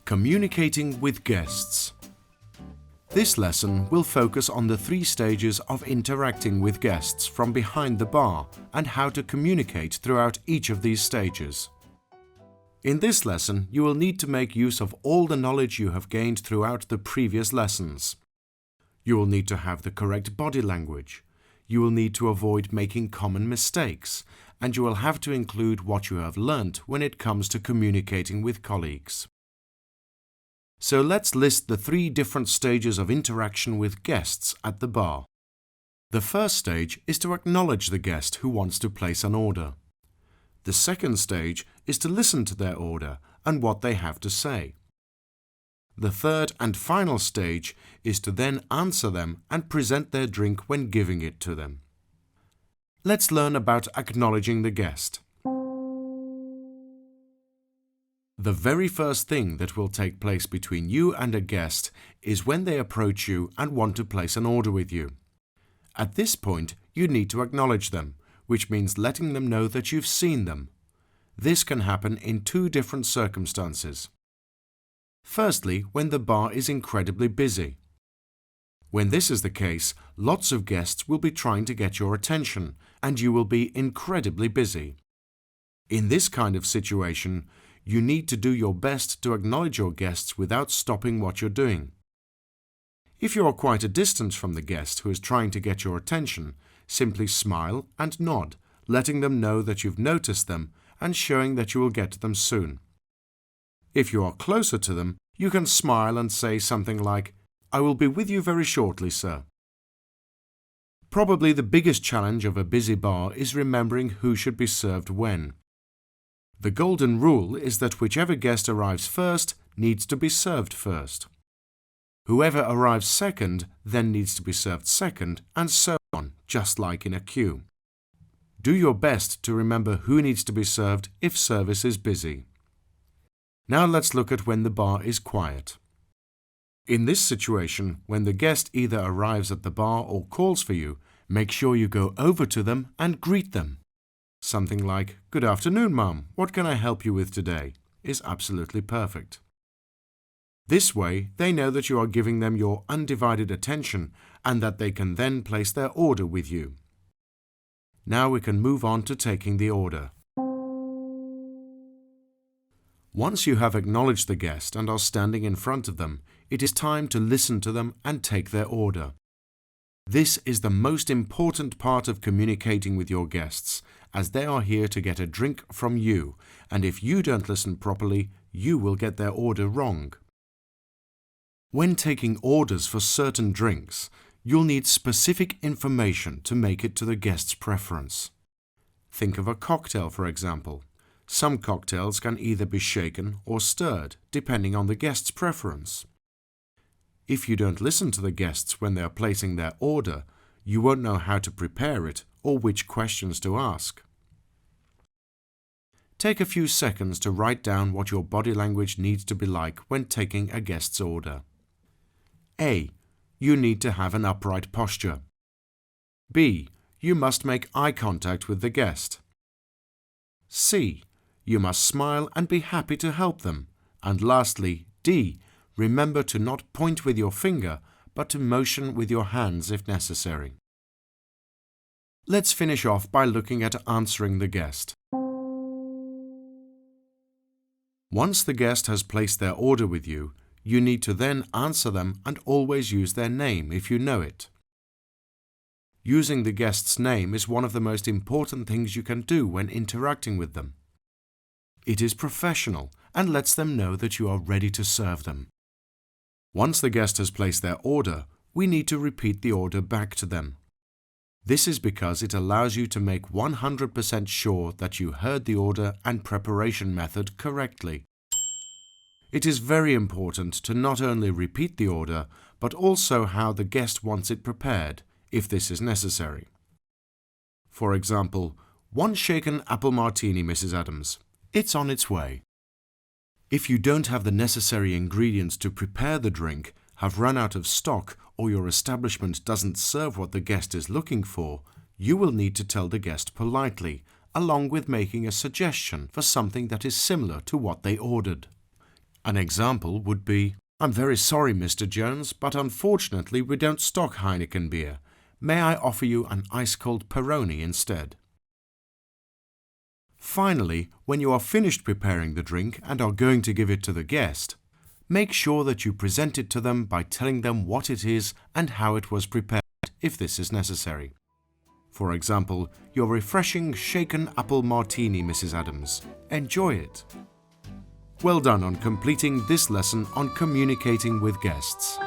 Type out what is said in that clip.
Communicating with guests. This lesson will focus on the 3 stages of interacting with guests from behind the bar and how to communicate throughout each of these stages. In this lesson, you will need to make use of all the knowledge you have gained throughout the previous lessons. You will need to have the correct body language. You will need to avoid making common mistakes, and you will have to include what you have learnt when it comes to communicating with colleagues. So let's list the 3 different stages of interaction with guests at the bar. The first stage is to acknowledge the guest who wants to place an order. The second stage is to listen to their order and what they have to say. The third and final stage is to then answer them and present their drink when giving it to them. Let's learn about acknowledging the guest. The very first thing that will take place between you and a guest is when they approach you and want to place an order with you. At this point, you need to acknowledge them, which means letting them know that you've seen them. This can happen in 2 different circumstances. Firstly, when the bar is incredibly busy. When this is the case, lots of guests will be trying to get your attention, and you will be incredibly busy. In this kind of situation, you need to do your best to acknowledge your guests without stopping what you're doing. If you are quite a distance from the guest who is trying to get your attention, simply smile and nod, letting them know that you've noticed them and showing that you will get to them soon. If you are closer to them, you can smile and say something like, "I will be with you very shortly, sir." Probably the biggest challenge of a busy bar is remembering who should be served when. The golden rule is that whichever guest arrives first needs to be served first. Whoever arrives second then needs to be served second, and so on, just like in a queue. Do your best to remember who needs to be served if service is busy. Now let's look at when the bar is quiet. In this situation, when the guest either arrives at the bar or calls for you, make sure you go over to them and greet them. Something like, "Good afternoon, Mum. What can I help you with today?" is absolutely perfect. This way, they know that you are giving them your undivided attention and that they can then place their order with you. Now we can move on to taking the order. Once you have acknowledged the guest and are standing in front of them, it is time to listen to them and take their order. This is the most important part of communicating with your guests, as they are here to get a drink from you, and if you don't listen properly, you will get their order wrong. When taking orders for certain drinks, you'll need specific information to make it to the guest's preference. Think of a cocktail, for example. Some cocktails can either be shaken or stirred, depending on the guest's preference. If you don't listen to the guests when they are placing their order, you won't know how to prepare it or which questions to ask. Take a few seconds to write down what your body language needs to be like when taking a guest's order. A. You need to have an upright posture. B. You must make eye contact with the guest. C. You must smile and be happy to help them. And lastly, D. Remember to not point with your finger, but to motion with your hands if necessary. Let's finish off by looking at answering the guest. Once the guest has placed their order with you, you need to then answer them and always use their name if you know it. Using the guest's name is one of the most important things you can do when interacting with them. It is professional and lets them know that you are ready to serve them. Once the guest has placed their order, we need to repeat the order back to them. This is because it allows you to make 100% sure that you heard the order and preparation method correctly. It is very important to not only repeat the order, but also how the guest wants it prepared, if this is necessary. For example, 1 shaken apple martini, Mrs. Adams. It's on its way. If you don't have the necessary ingredients to prepare the drink, have run out of stock, or your establishment doesn't serve what the guest is looking for, you will need to tell the guest politely, along with making a suggestion for something that is similar to what they ordered. An example would be, "I'm very sorry, Mr. Jones, but unfortunately we don't stock Heineken beer. May I offer you an ice-cold Peroni instead?" Finally, when you are finished preparing the drink and are going to give it to the guest, make sure that you present it to them by telling them what it is and how it was prepared, if this is necessary. For example, your refreshing shaken apple martini, Mrs. Adams. Enjoy it. Well done on completing this lesson on communicating with guests.